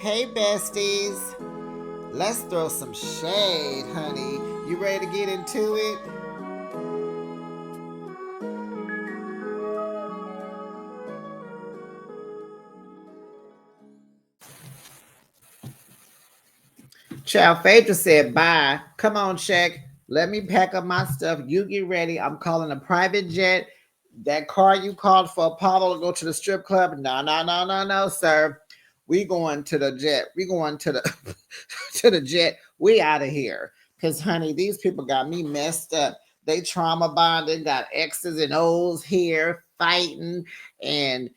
Hey, besties. Let's throw some shade, honey. You ready to get into it? Child Phaedra said, bye. Come on, check. Let me pack up my stuff. You get ready. I'm calling a private jet. That car you called for Apollo to go to the strip club? No, sir. We going to the jet. We going to the to the jet. We out of here. Cause honey, these people got me messed up. They trauma bonded, got X's and O's here fighting and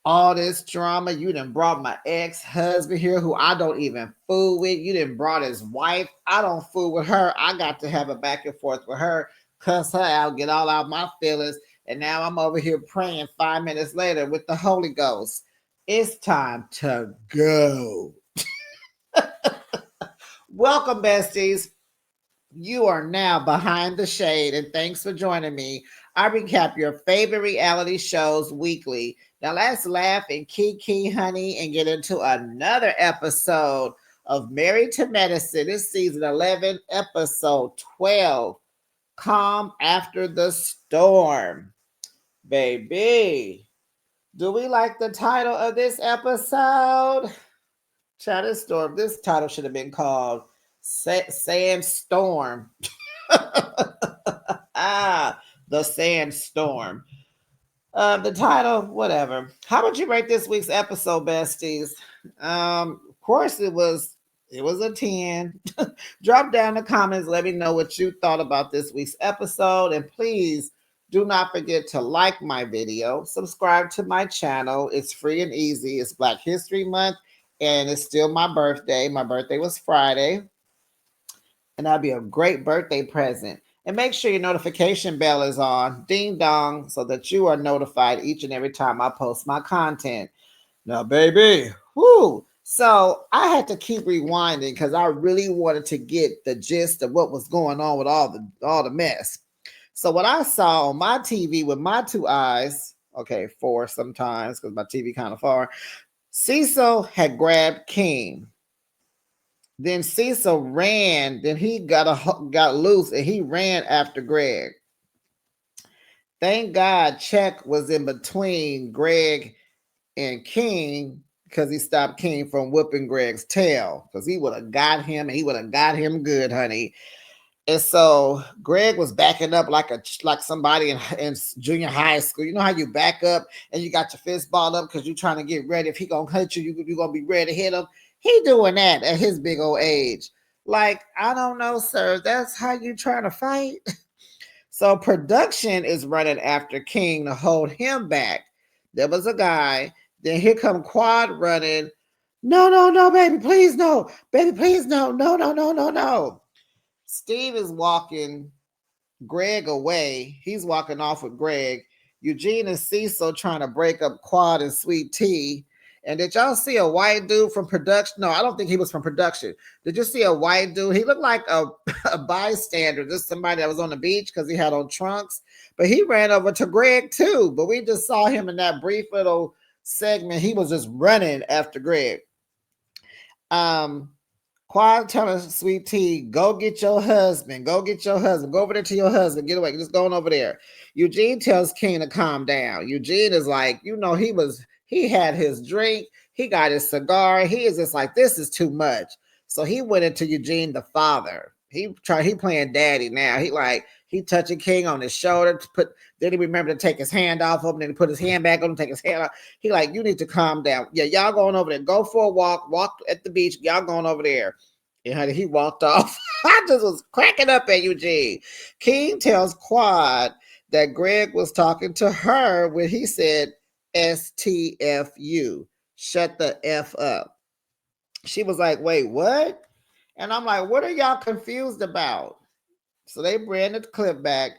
all this drama. You done brought my ex-husband here who I don't even fool with. You done brought his wife. I don't fool with her. I got to have a back and forth with her, cuss her out, get all out my feelings. And now I'm over here praying 5 minutes later with the Holy Ghost. It's time to go. Welcome, besties. You are now behind the shade, and thanks for joining me. I recap your favorite reality shows weekly. Now let's laugh and kiki, honey, and get into another episode of Married to Medicine. It's season 11, episode 12. Calm After the Storm. Baby, do we like the title of this episode? Child, storm. This title should have been called Sandstorm. The Sandstorm. The title, whatever. How would you rate this week's episode, besties? Of course, it was a 10. Drop down the comments. Let me know what you thought about this week's episode, and please do not forget to like my video, subscribe to my channel. It's free and easy. It's Black History Month, and it's still my birthday. My birthday was Friday, and that'll be a great birthday present. And make sure your notification bell is on, ding dong, so that you are notified each and every time I post my content. Now, baby, whoo. So I had to keep rewinding because I really wanted to get the gist of what was going on with all the mess. So what I saw on my TV with my two eyes, okay, four sometimes because my TV kind of far, Cecil had grabbed King. Then Cecil ran. Then he got loose and he ran after Greg. Thank God Check was in between Greg and King because he stopped King from whooping Greg's tail because he would have got him and he would have got him good, honey. And so Greg was backing up like somebody in junior high school. You know how you back up and you got your fist balled up because you're trying to get ready. If he gonna hit you, you're gonna be ready to hit him. He doing that at his big old age. Like, I don't know, sir. That's how you trying to fight? So production is running after King to hold him back. There was a guy. Then here come Quad running. No, baby, please no. Baby, please no. No. Steve is walking Greg away. He's walking off with Greg. Eugene and Cecil trying to break up Quad and Sweet Tea. And did y'all see a white dude from production? No, I don't think he was from production. Did you see a white dude? He looked like a bystander, just somebody that was on the beach because he had on trunks. But he ran over to Greg too. But we just saw him in that brief little segment. He was just running after Greg. Quad telling Sweet Tea, go get your husband. Go get your husband. Go over there to your husband. Get away. Just going over there. Eugene tells King to calm down. Eugene is like, he had his drink. He got his cigar. He is just like, this is too much. So he went into Eugene the father. He playing daddy now. He touching King on his shoulder. Then he remembered to take his hand off of him. Then he put his hand back on him, take his hand off. He like, you need to calm down. Yeah, y'all going over there. Go for a walk at the beach. Y'all going over there. And honey, he walked off. I just was cracking up at Eugene. King tells Quad that Greg was talking to her when he said STFU. Shut the F up. She was like, wait, what? And I'm like, what are y'all confused about? So they bring the clip back.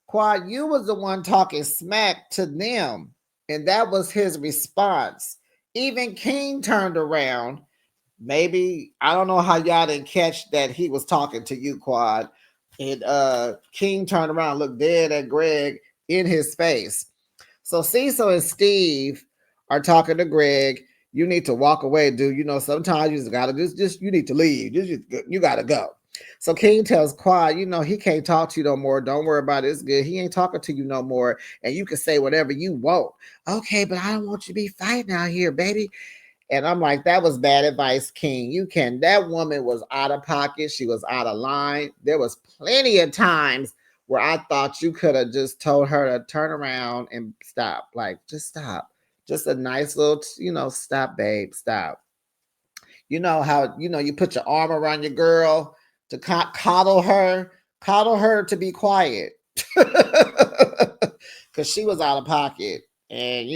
Quad, you was the one talking smack to them. And that was his response. Even King turned around. Maybe, I don't know how y'all didn't catch that he was talking to you, Quad. And King turned around, looked dead at Greg in his face. So Cecil and Steve are talking to Greg. You need to walk away, dude. Sometimes you just gotta just you need to leave. You gotta go. So King tells Quad, he can't talk to you no more. Don't worry about it. It's good. He ain't talking to you no more. And you can say whatever you want. Okay, but I don't want you to be fighting out here, baby. And I'm like, that was bad advice, King. That woman was out of pocket. She was out of line. There was plenty of times where I thought you could have just told her to turn around and stop. Like, just stop. Just a nice little, stop, babe, stop. You know how, you put your arm around your girl to coddle her to be quiet. Because she was out of pocket. And,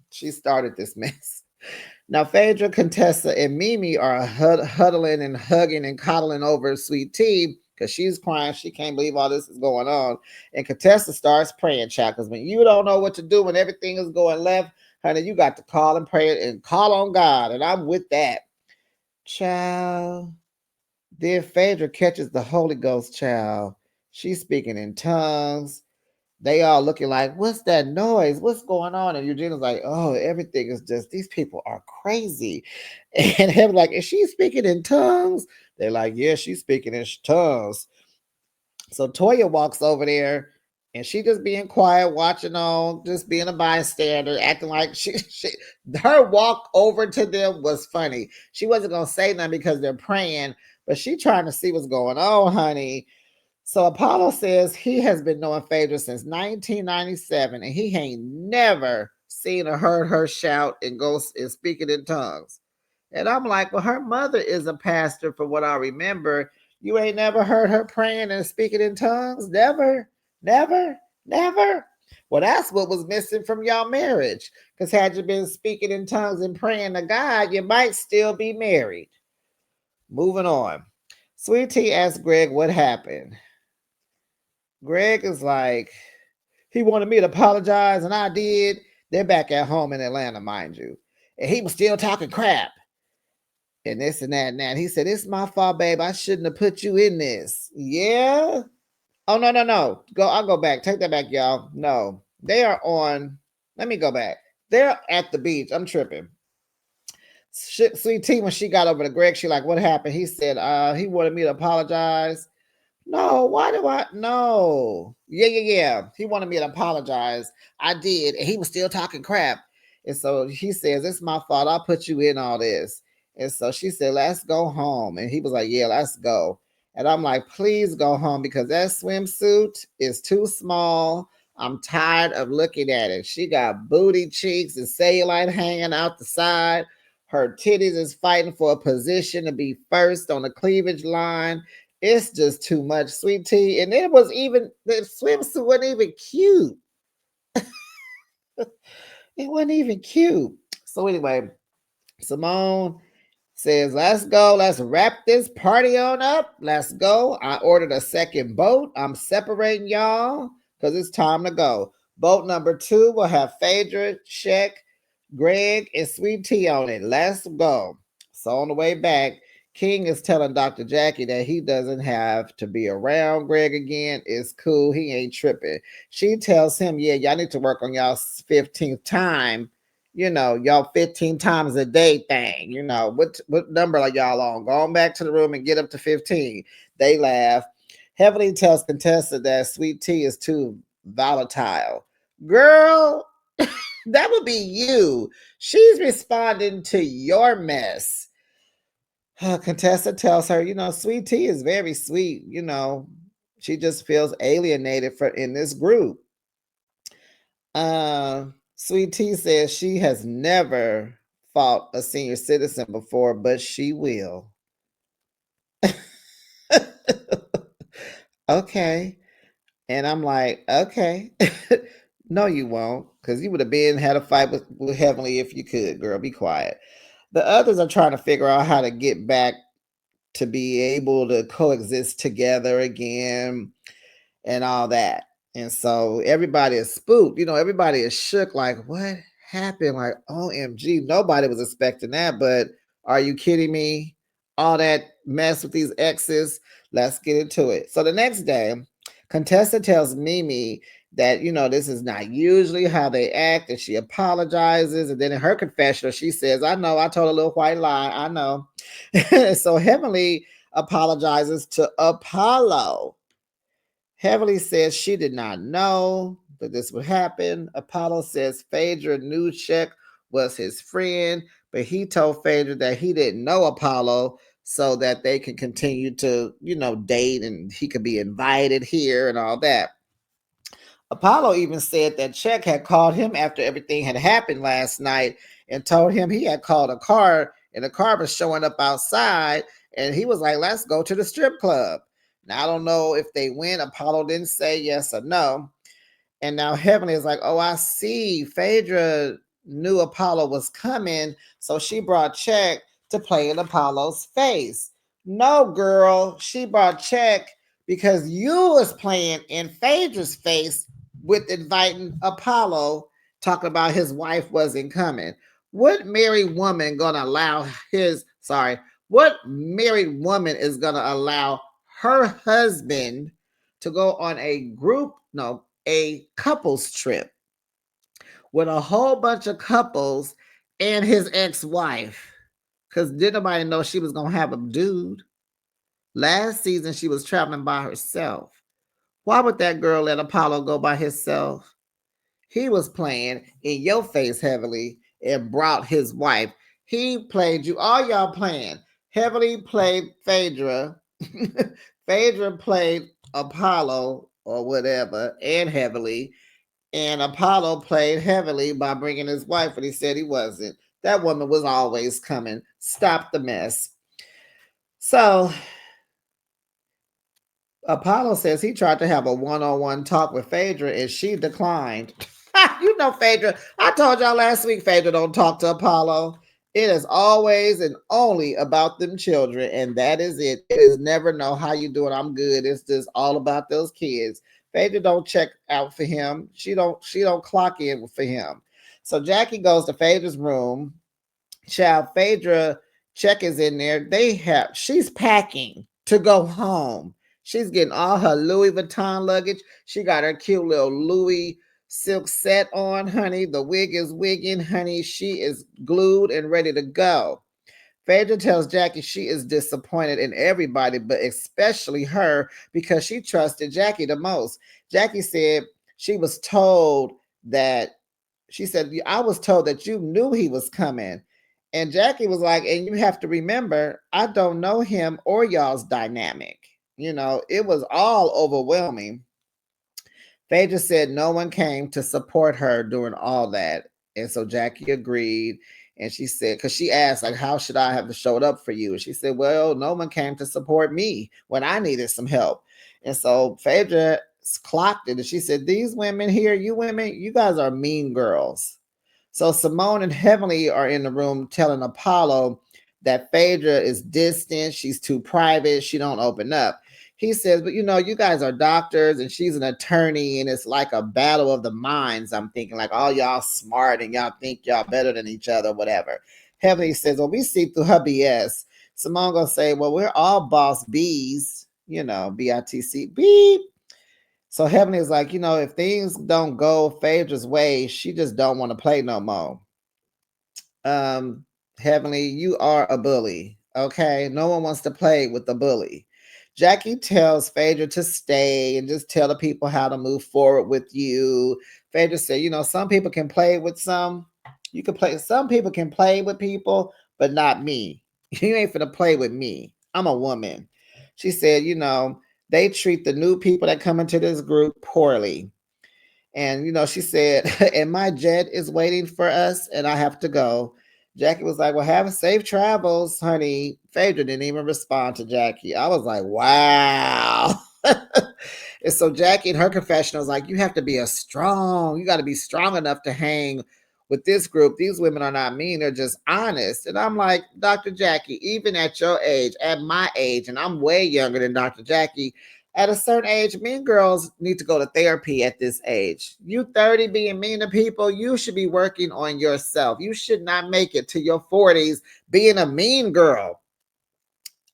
she started this mess. Now, Phaedra, Contessa, and Mimi are huddling and hugging and coddling over Sweet Tea because she's crying. She can't believe all this is going on. And Contessa starts praying, child, because when you don't know what to do, when everything is going left, honey, you got to call and pray and call on God. And I'm with that. Child. Then Phaedra catches the Holy Ghost, child. She's speaking in tongues. They all looking like, what's that noise? What's going on? And Eugenia's like, oh, everything is just, these people are crazy. And him like, is she speaking in tongues? They're like, yeah, she's speaking in tongues. So Toya walks over there and she just being quiet, watching on, just being a bystander, acting like her walk over to them was funny. She wasn't going to say nothing because they're praying, but she trying to see what's going on, honey. So Apollo says he has been knowing Phaedra since 1997, and he ain't never seen or heard her shout and go and speaking in tongues. And I'm like, well, her mother is a pastor, from what I remember. You ain't never heard her praying and speaking in tongues? Never, never, never. Well, that's what was missing from y'all marriage. Because had you been speaking in tongues and praying to God, you might still be married. Moving on. Sweet Tea asked Greg what happened. Greg is like, he wanted me to apologize, and I did. They're back at home in Atlanta, mind you. And he was still talking crap. And this and that and that. He said, it's my fault, babe. I shouldn't have put you in this. Yeah? Oh, no, no, no. I'll go back. Take that back, y'all. No. They are on. Let me go back. They're at the beach. I'm tripping. Sweet Tea, when she got over to Greg, she like, what happened? He said, he wanted me to apologize. No, why do I? No. Yeah. He wanted me to apologize. I did. And he was still talking crap. And so he says, it's my fault. I put you in all this. And so she said, let's go home. And he was like, yeah, let's go. And I'm like, please go home because that swimsuit is too small. I'm tired of looking at it. She got booty cheeks and cellulite hanging out the side. Her titties is fighting for a position to be first on the cleavage line. It's just too much, Sweet Tea. And it was even, the swimsuit wasn't even cute. It wasn't even cute. So anyway, Simone says, let's go. Let's wrap this party on up. Let's go. I ordered a second boat. I'm separating y'all because it's time to go. Boat number 2 will have Phaedra, Sheck, Greg, and Sweet Tea on it. Let's go. So on the way back, King is telling Dr. Jackie that he doesn't have to be around Greg again. It's cool. He ain't tripping. She tells him, yeah, y'all need to work on y'all 15th time. Y'all 15 times a day thing. What number are y'all on? Going back to the room and get up to 15. They laugh. Heavenly tells Contessa that Sweet Tea is too volatile. Girl, that would be you. She's responding to your mess. Contessa tells her, Sweet Tea is very sweet. She just feels alienated in this group. Sweet Tea says she has never fought a senior citizen before, but she will. Okay. And I'm like, okay. No, you won't, because you would have had a fight with Heavenly if you could, girl. Be quiet. The others are trying to figure out how to get back to be able to coexist together again and all that. And so everybody is spooked. Everybody is shook, like, what happened? Like, OMG, nobody was expecting that. But are you kidding me? All that mess with these exes. Let's get into it. So the next day, Contessa tells Mimi that, this is not usually how they act, and she apologizes. And then in her confessional, she says, I know I told a little white lie. I know. So Heavenly apologizes to Apollo. Heavenly says she did not know that this would happen. Apollo says Phaedra knew Shek was his friend, but he told Phaedra that he didn't know Apollo so that they can continue to, date, and he could be invited here and all that. Apollo even said that Shek had called him after everything had happened last night and told him he had called a car and the car was showing up outside, and he was like, let's go to the strip club. Now, I don't know if they went. Apollo didn't say yes or no. And now Heavenly is like, oh, I see. Phaedra knew Apollo was coming, so she brought Check to play in Apollo's face. No, girl, she brought Check because you was playing in Phaedra's face with inviting Apollo, talking about his wife wasn't coming. What married woman gonna allow what married woman is gonna allow her husband to go on a couples trip with a whole bunch of couples and his ex-wife? Because didn't nobody know she was gonna have a dude? Last season she was traveling by herself. Why would that girl let Apollo go by himself? He was playing in your face heavily and brought his wife. He played you. All y'all playing. Heavily played Phaedra. Phaedra played Apollo or whatever, and heavily. And Apollo played heavily by bringing his wife, and he said he wasn't. That woman was always coming. Stop the mess. So Apollo says he tried to have a one-on-one talk with Phaedra, and she declined. You know Phaedra. I told y'all last week Phaedra don't talk to Apollo. It is always and only about them children, and that is it. It is never know how you doing. I'm good. It's just all about those kids. Phaedra don't check out for him. She don't clock in for him. So Jackie goes to Phaedra's room. Child, Phaedra check is in there. She's packing to go home. She's getting all her Louis Vuitton luggage. She got her cute little Louis silk set on, honey. The wig is wigging, honey. She is glued and ready to go. Phaedra tells Jackie she is disappointed in everybody, but especially her, because she trusted Jackie the most. Jackie said she was told that, she said, I was told that you knew he was coming. And Jackie was like, and you have to remember, I don't know him or y'all's dynamic. It was all overwhelming. Phaedra said no one came to support her during all that. And so Jackie agreed. And she said, because she asked, like, how should I have showed up for you? And she said, well, no one came to support me when I needed some help. And so Phaedra clocked it. And she said, these women here, you women, you guys are mean girls. So Simone and Heavenly are in the room telling Apollo that Phaedra is distant. She's too private. She don't open up. He says, but you guys are doctors and she's an attorney, and it's like a battle of the minds. I'm thinking like all y'all smart and y'all think y'all better than each other, whatever. Heavenly says, well, we see through her BS. Simone gonna say, well, we're all boss bees, BITC, beep. So Heavenly is like, if things don't go Phaedra's way, she just don't want to play no more. Heavenly, you are a bully. Okay. No one wants to play with the bully. Jackie tells Phaedra to stay and just tell the people how to move forward with you. Phaedra said, some people can play with some. Some people can play with people, but not me. You ain't finna play with me. I'm a woman. She said, they treat the new people that come into this group poorly. And, she said, and my jet is waiting for us and I have to go. Jackie was like, well, have safe travels, honey. Phaedra didn't even respond to Jackie. I was like, wow. And so Jackie in her confessional was like, you have to be you got to be strong enough to hang with this group. These women are not mean. They're just honest. And I'm like, Dr. Jackie, even at your age, at my age, and I'm way younger than Dr. Jackie, at a certain age, mean girls need to go to therapy at this age. You 30 being mean to people, you should be working on yourself. You should not make it to your 40s being a mean girl.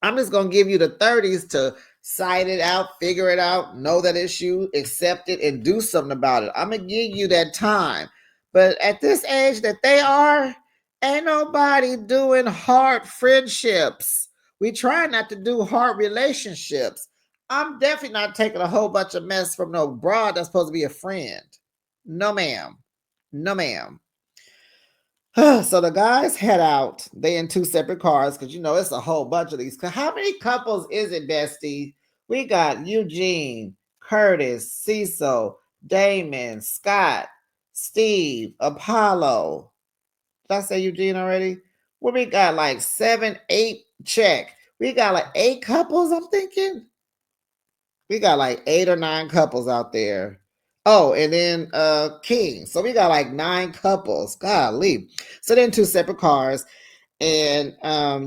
I'm just going to give you the 30s to Sight it out, figure it out, know that issue, accept it, and do something about it. I'm gonna give you that time. But at this age that they are, ain't nobody doing hard friendships. We try not to do hard relationships. I'm definitely not taking a whole bunch of mess from no broad that's supposed to be a friend. No, ma'am. No, ma'am. So the guys head out. They in two separate cars because it's a whole bunch of these. How many couples is it, Bestie? We got Eugene, Curtis, Cecil, Damon, Scott, Steve, Apollo. Did I say Eugene already? Well, we got like 7, 8, check. We got like 8 couples, I'm thinking. We got like 8 or 9 couples out there. Oh, and then King. So we got like 9 couples. Golly. So then 2 separate cars. And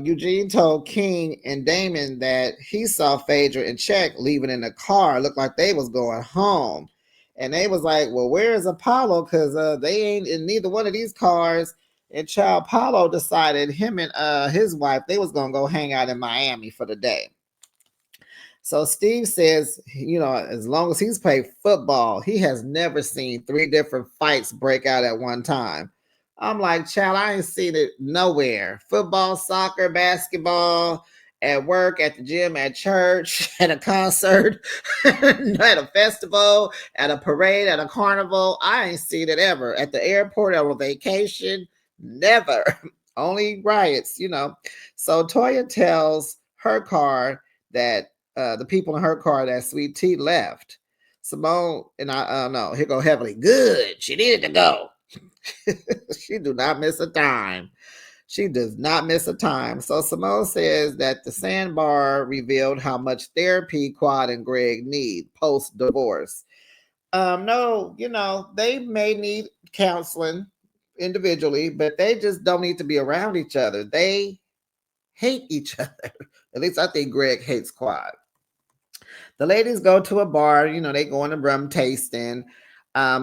Eugene told King and Damon that he saw Phaedra and Check leaving in the car. Looked like they was going home. And they was like, well, where is Apollo? Because they ain't in neither one of these cars. And Child Apollo decided him and his wife, they was going to go hang out in Miami for the day. So Steve says, as long as he's played football, he has never seen 3 different fights break out at one time. I'm like, child, I ain't seen it nowhere. Football, soccer, basketball, at work, at the gym, at church, at a concert, at a festival, at a parade, at a carnival. I ain't seen it ever. At the airport, on a vacation, never. Only riots. So Toya tells her car that the people in her car that Sweet Tea left. Simone and I no, here go Heavenly. Good. She needed to go. She do not miss a time. She does not miss a time. So Simone says that the sandbar revealed how much therapy Quad and Greg need post-divorce. No, they may need counseling individually, but they just don't need to be around each other. They hate each other. At least I think Greg hates Quad. The ladies go to a bar, they go on a rum tasting. Dr.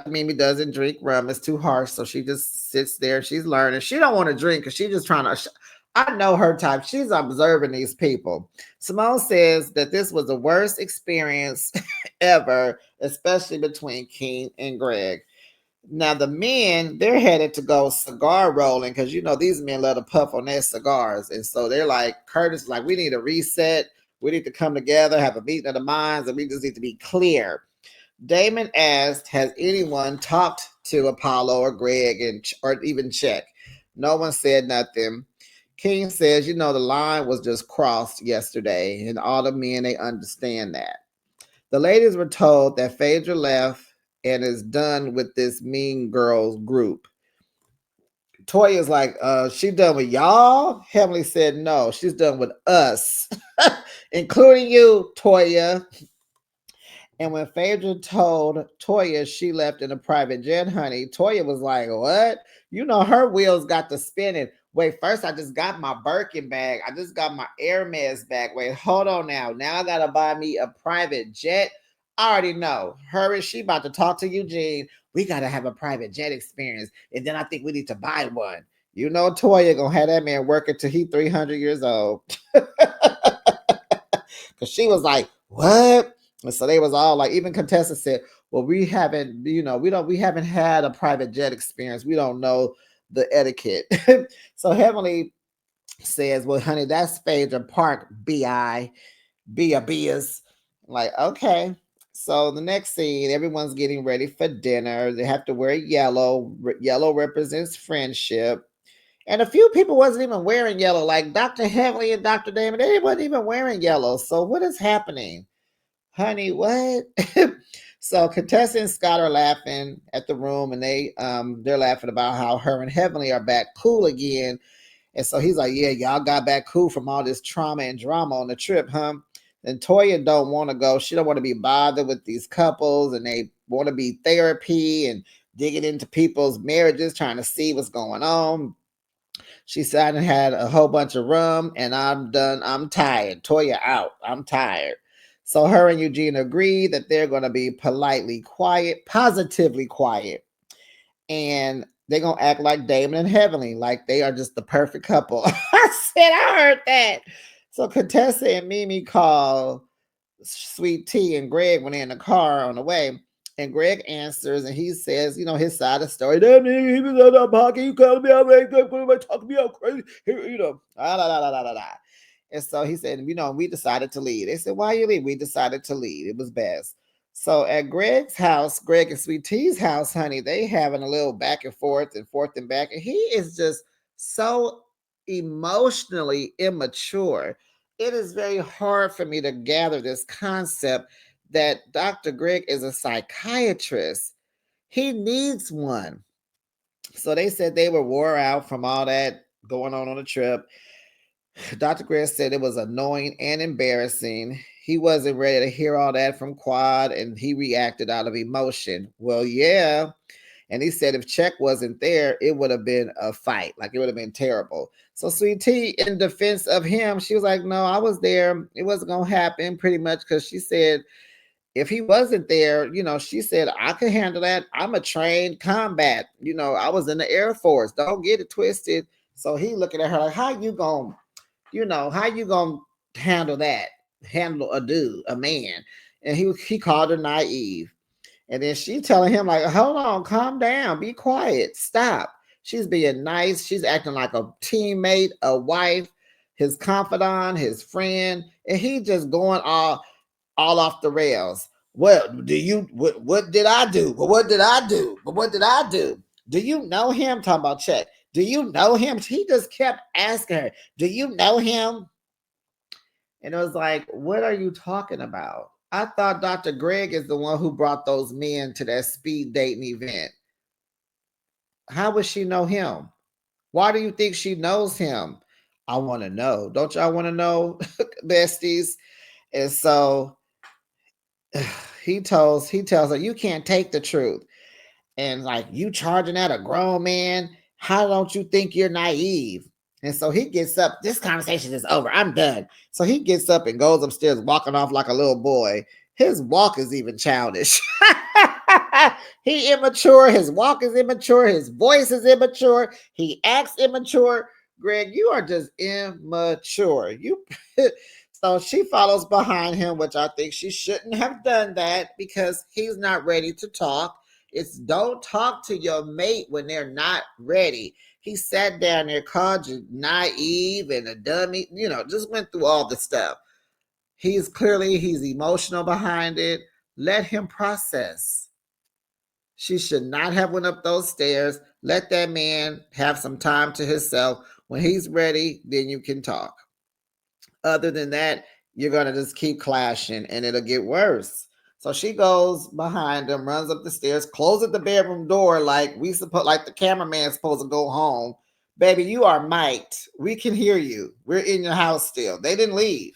Mimi doesn't drink rum. It's too harsh. So she just sits there. She's learning. She don't want to drink because she's just trying to, I know her type. She's observing these people. Simone says that this was the worst experience ever, especially between King and Greg. Now the men, they're headed to go cigar rolling because these men love to puff on their cigars. And so they're like, Curtis, like, we need a reset. We need to come together, have a meeting of the minds, and we just need to be clear. Damon asked, has anyone talked to Apollo or Greg or even Check? No one said nothing. King says, the line was just crossed yesterday, and all the men, they understand that. The ladies were told that Phaedra left and is done with this mean girls group. Toya's like, she done with y'all? Heavenly said, no, she's done with us, including you, Toya. And when Phaedra told Toya she left in a private jet, honey, Toya was like, what? Her wheels got to spinning. Wait, first I just got my Birkin bag. I just got my Hermes bag. Wait, hold on now. Now I got to buy me a private jet. I already know. Her and she about to talk to Eugene. We got to have a private jet experience. And then I think we need to buy one. Toya going to have that man working till he 300 years old. Because she was like, what? And so they was all like, even contestants said, well, we haven't had a private jet experience. We don't know the etiquette. So Heavenly says, well, honey, that's Phaedra Park, B.I. Be-a-be-as. Like, okay. So the next scene, everyone's getting ready for dinner. They have to wear yellow. Yellow represents friendship. And a few people wasn't even wearing yellow, like Dr. Heavenly and Dr. Damon. They wasn't even wearing yellow. So what is happening? Honey, what? So contestant and Scott are laughing at the room, and they're laughing about how her and Heavenly are back cool again. And so he's like, yeah, y'all got back cool from all this trauma and drama on the trip, huh? And Toya don't want to go. She don't want to be bothered with these couples, and they want to be therapy and digging into people's marriages, trying to see what's going on. She said, I had a whole bunch of rum and I'm done. I'm tired. Toya out. I'm tired. So her and Eugene agree that they're going to be politely quiet, positively quiet. And they're going to act like Damon and Heavenly, like they are just the perfect couple. I said, I heard that. So Contessa and Mimi call Sweet Tea, and Greg went in the car on the way. And Greg answers and he says, his side of the story. That nigga, he was out of pocket. You calling me out, talking me out crazy. And so he said, we decided to leave. They said, why you leave? We decided to leave. It was best. So at Greg's house, Greg and Sweet Tea's house, honey, they having a little back and forth and back. And he is just so emotionally immature. It is very hard for me to gather this concept that Dr. Greg is a psychiatrist. He needs one. So they said they were wore out from all that going on the trip. Dr. Greg said it was annoying and embarrassing. He wasn't ready to hear all that from Quad and he reacted out of emotion. Well, yeah. And he said if Check wasn't there, it would have been a fight. Like it would have been terrible. So Sweet Tea, in defense of him, she was like, no, I was there. It wasn't going to happen pretty much because she said if he wasn't there, she said, I could handle that. I'm a trained combat. I was in the Air Force. Don't get it twisted. So he looking at her like, how you going to handle that? Handle a dude, a man. And he called her naive. And then she telling him like, hold on, calm down, be quiet, stop. She's being nice. She's acting like a teammate, a wife, his confidant, his friend. And he just going all off the rails. Well, what did I do? But what did I do? But what did I do? Do you know him? Talking about Check. Do you know him? He just kept asking her, do you know him? And it was like, what are you talking about? I thought Dr. Greg is the one who brought those men to that speed dating event. How would she know him? Why do you think she knows him? I want to know. Don't y'all want to know, besties? And so he tells her, you can't take the truth. And like, you charging at a grown man? How don't you think you're naive? And so he gets up. This conversation is over. I'm done. So he gets up and goes upstairs, walking off like a little boy. His walk is even childish. He immature. His walk is immature. His voice is immature. He acts immature. Greg, you are just immature. So she follows behind him, which I think she shouldn't have done that because he's not ready to talk. It's don't talk to your mate when they're not ready. He sat down there, called you naive and a dummy, just went through all the stuff. He's emotional behind it. Let him process. She should not have went up those stairs. Let that man have some time to himself. When he's ready, then you can talk. Other than that, you're going to just keep clashing and it'll get worse. So she goes behind him, runs up the stairs, closes the bedroom door like the cameraman's supposed to go home. Baby, you are mic'd. We can hear you. We're in your house still. They didn't leave.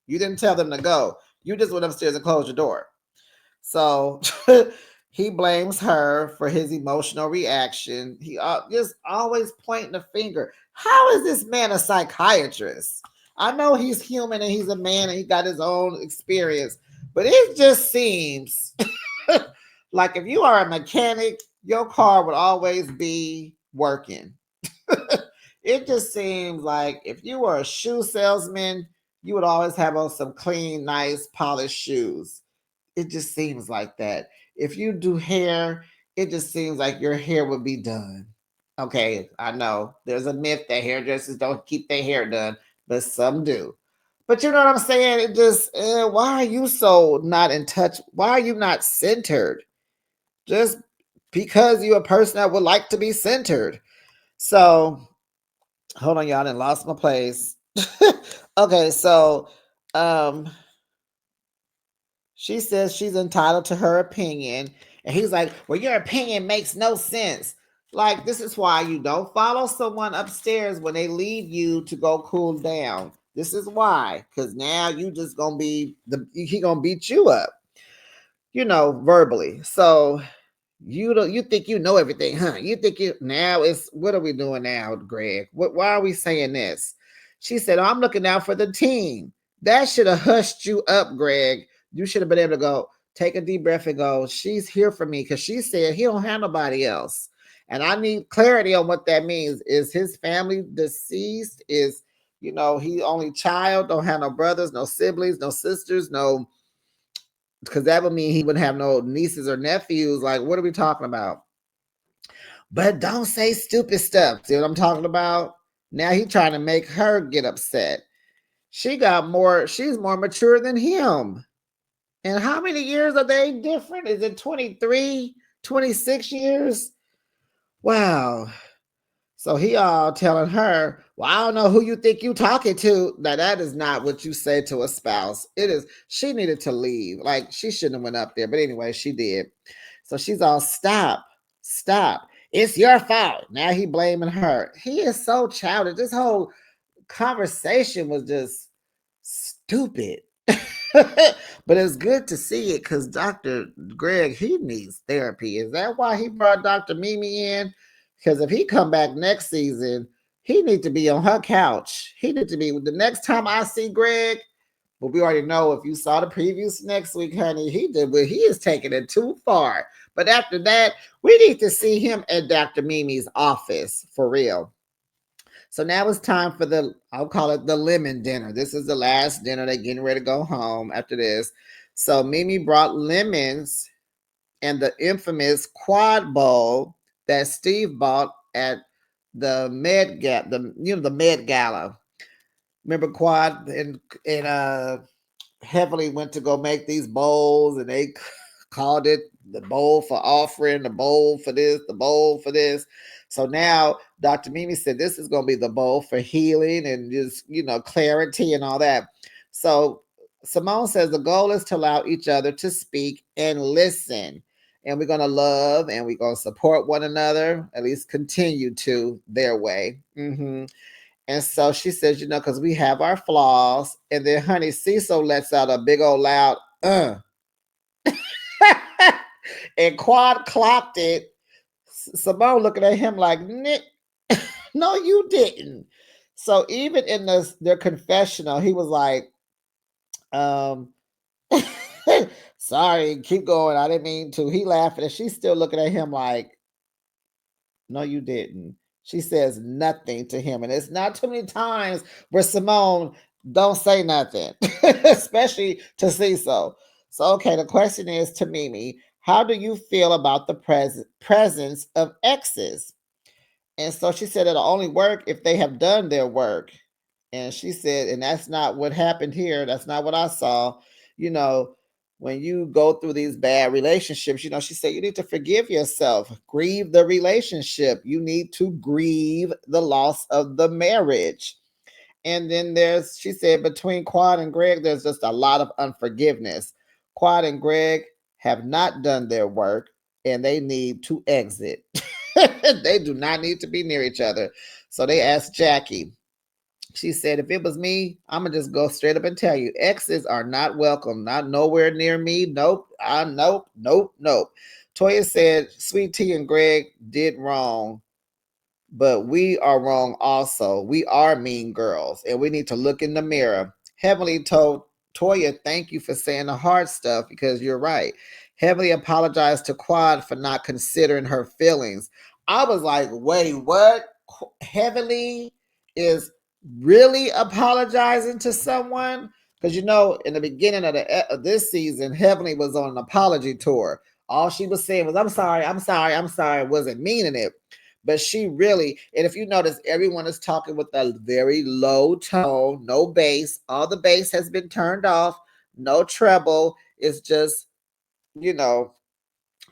You didn't tell them to go. You just went upstairs and closed your door. So he blames her for his emotional reaction. He just always pointing the finger. How is this man a psychiatrist? I know he's human and he's a man and he got his own experience, but it just seems like if you are a mechanic, your car would always be working. It just seems like if you were a shoe salesman, you would always have on some clean, nice, polished shoes. It just seems like that. If you do hair, it just seems like your hair would be done. Okay, I know there's a myth that hairdressers don't keep their hair done, but some do. But you know what I'm saying? It just, why are you so not in touch? Why are you not centered? Just because you're a person that would like to be centered. So, hold on, y'all. I lost my place. Okay, so, she says she's entitled to her opinion. And he's like, well, your opinion makes no sense. Like, this is why you don't follow someone upstairs when they leave you to go cool down. This is why. Because now you just going to be, he going to beat you up, verbally. So you think you know everything, huh? You think now it's, what are we doing now, Greg? Why are we saying this? She said, oh, I'm looking out for the team. That should have hushed you up, Greg. You should have been able to go take a deep breath and go, she's here for me because she said he don't have nobody else. And I need clarity on what that means. Is his family deceased? Is He only child, don't have no brothers, no siblings, no sisters, no, because that would mean he wouldn't have no nieces or nephews. Like, what are we talking about? But don't say stupid stuff. See what I'm talking about? Now he trying to make her get upset. She's more mature than him. And how many years are they different? Is it 23, 26 years? Wow. So he all telling her, well, I don't know who you think you talking to. Now that is not what you say to a spouse. It is, she needed to leave. Like she shouldn't have went up there. But anyway, she did. So she's all, stop, stop. It's your fault. Now he blaming her. He is so childish. This whole conversation was just stupid. But it's good to see it because Dr. Greg, he needs therapy. Is that why he brought Dr. Mimi in? Because if he come back next season, he needs to be on her couch. He needs to be, the next time I see Greg, but we already know if you saw the previews next week, honey, he is taking it too far. But after that, we need to see him at Dr. Mimi's office for real. So now it's time for I'll call it the lemon dinner. This is the last dinner. They're getting ready to go home after this. So Mimi brought lemons and the infamous quad bowl that Steve bought at the the Med Gala. Remember Quad and Heavily went to go make these bowls, and they called it the bowl for offering, the bowl for this, the bowl for this. So now Dr. Mimi said this is going to be the bowl for healing and just, clarity and all that. So Simone says the goal is to allow each other to speak and listen. And we're going to love and we're going to support one another, at least continue to their way. And so she says, because we have our flaws. And then, honey, Cecil lets out a big old loud, and Quad clocked it. Simone looking at him like, no, you didn't. So even in their confessional, he was like, sorry, keep going. I didn't mean to. He laughing, and she's still looking at him like, no, you didn't. She says nothing to him. And it's not too many times where Simone don't say nothing, especially to Cecil. So, okay, the question is to Mimi, how do you feel about the presence of exes? And so she said it'll only work if they have done their work. And she said, and that's not what happened here. That's not what I saw. You know, when you go through these bad relationships, she said you need to forgive yourself, grieve the relationship. You need to grieve the loss of the marriage. And then she said, between Quad and Greg, there's just a lot of unforgiveness. Quad and Greg have not done their work and they need to exit. They do not need to be near each other. So they asked Jackie. She said, if it was me, I'm going to just go straight up and tell you, exes are not welcome, not nowhere near me. Nope. Nope. Toya said, Sweet Tea and Greg did wrong, but we are wrong also. We are mean girls, and we need to look in the mirror. Heavenly told Toya, thank you for saying the hard stuff because you're right. Heavenly apologized to Quad for not considering her feelings. I was like, wait, what? Heavenly is really apologizing to someone? Because in the beginning of this season, Heavenly was on an apology tour. All she was saying was, I'm sorry, wasn't meaning it. But she really, and if you notice, everyone is talking with a very low tone, no bass. All the bass has been turned off, no treble. It's just,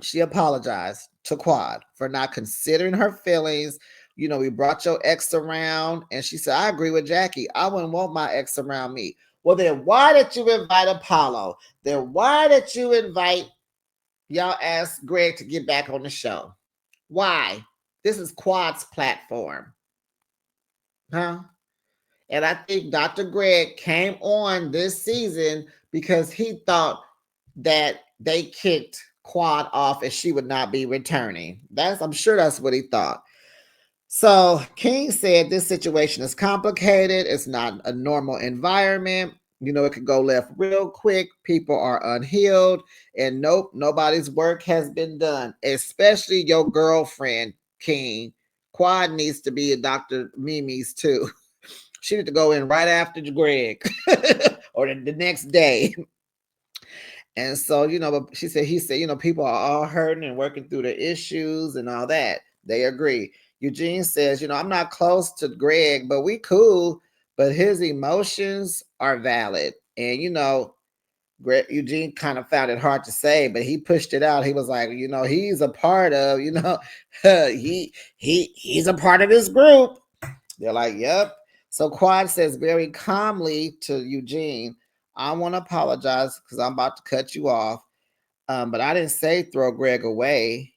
she apologized to Quad for not considering her feelings. We brought your ex around, and she said, I agree with Jackie. I wouldn't want my ex around me. Well, then why did you invite Apollo? Then why did you invite, y'all ask Greg to get back on the show? Why? This is Quad's platform. Huh? And I think Dr. Greg came on this season because he thought that they kicked Quad off and she would not be returning. I'm sure that's what he thought. So King said this situation is complicated. It's not a normal environment. It could go left real quick. People are unhealed. And nope, nobody's work has been done, especially your girlfriend, King. Quad needs to be a Dr. Mimi's too. She need to go in right after Greg or the next day. And so, but he said, people are all hurting and working through the issues and all that. They agree. Eugene says, I'm not close to Greg, but we cool, but his emotions are valid. And, Eugene kind of found it hard to say, but he pushed it out. He was like, he's a part of, he's a part of this group. They're like, yep. So Quad says very calmly to Eugene, I want to apologize because I'm about to cut you off. But I didn't say throw Greg away,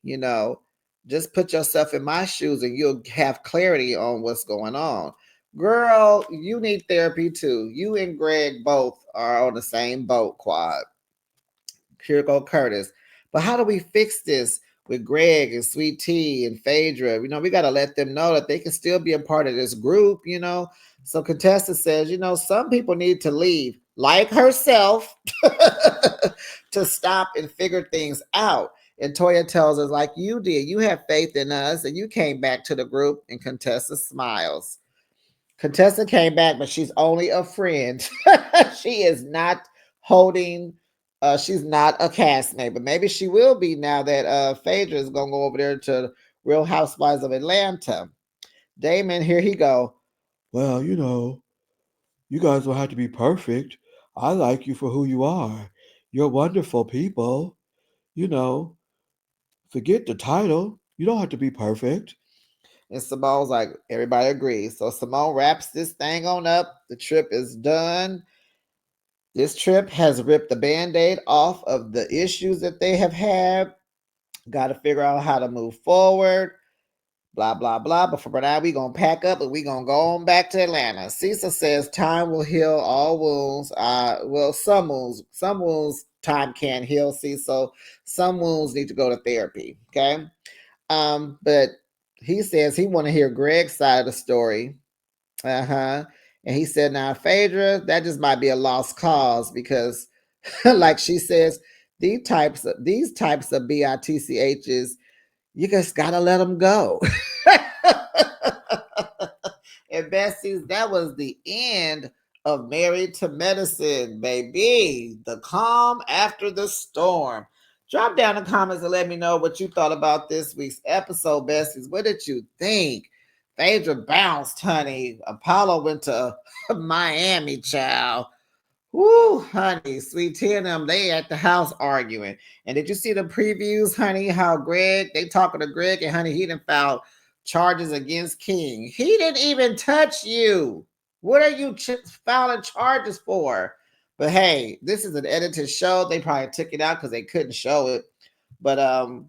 just put yourself in my shoes and you'll have clarity on what's going on. Girl, you need therapy too. You and Greg both are on the same boat, Quad. Here go Curtis. But how do we fix this with Greg and Sweet Tea and Phaedra? We got to let them know that they can still be a part of this group, So Contessa says, some people need to leave, like herself, to stop and figure things out. And Toya tells us, like you did, you have faith in us and you came back to the group. And Contessa smiles. Contessa came back, but she's only a friend. She is not holding, she's not a castmate, but maybe she will be now that Phaedra is going to go over there to Real Housewives of Atlanta. Damon, here he go. Well, you guys don't have to be perfect. I like you for who you are. You're wonderful people. Forget the title. You don't have to be perfect. And Simone's like, everybody agrees. So Simone wraps this thing on up. The trip is done. This trip has ripped the Band-Aid off of the issues that they have had. Got to figure out how to move forward. Blah, blah, blah. But for now, we're going to pack up and we're going to go on back to Atlanta. Cecil says time will heal all wounds. Well, some wounds time can't heal, Cecil. Some wounds need to go to therapy, okay? But he says he want to hear Greg's side of the story. And he said, now, Phaedra, that just might be a lost cause because, like she says, these types of BITCHs, you just gotta let them go. And Besties, that was the end of Married to Medicine, baby. The calm after the storm. Drop down in the comments and let me know what you thought about this week's episode, Besties. What did you think? Phaedra bounced, honey. Apollo went to Miami, child. Woo, honey, Sweet Tea and them, they at the house arguing. And did you see the previews, honey, how they talking to Greg, and honey, he didn't file charges against King. He didn't even touch you. What are you filing charges for? But hey, this is an edited show. They probably took it out because they couldn't show it. But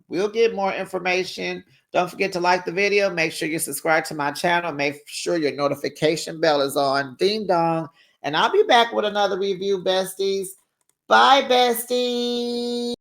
we'll get more information. Don't forget to like the video. Make sure you subscribe to my channel. Make sure your notification bell is on. Ding dong. And I'll be back with another review, Besties. Bye, Besties.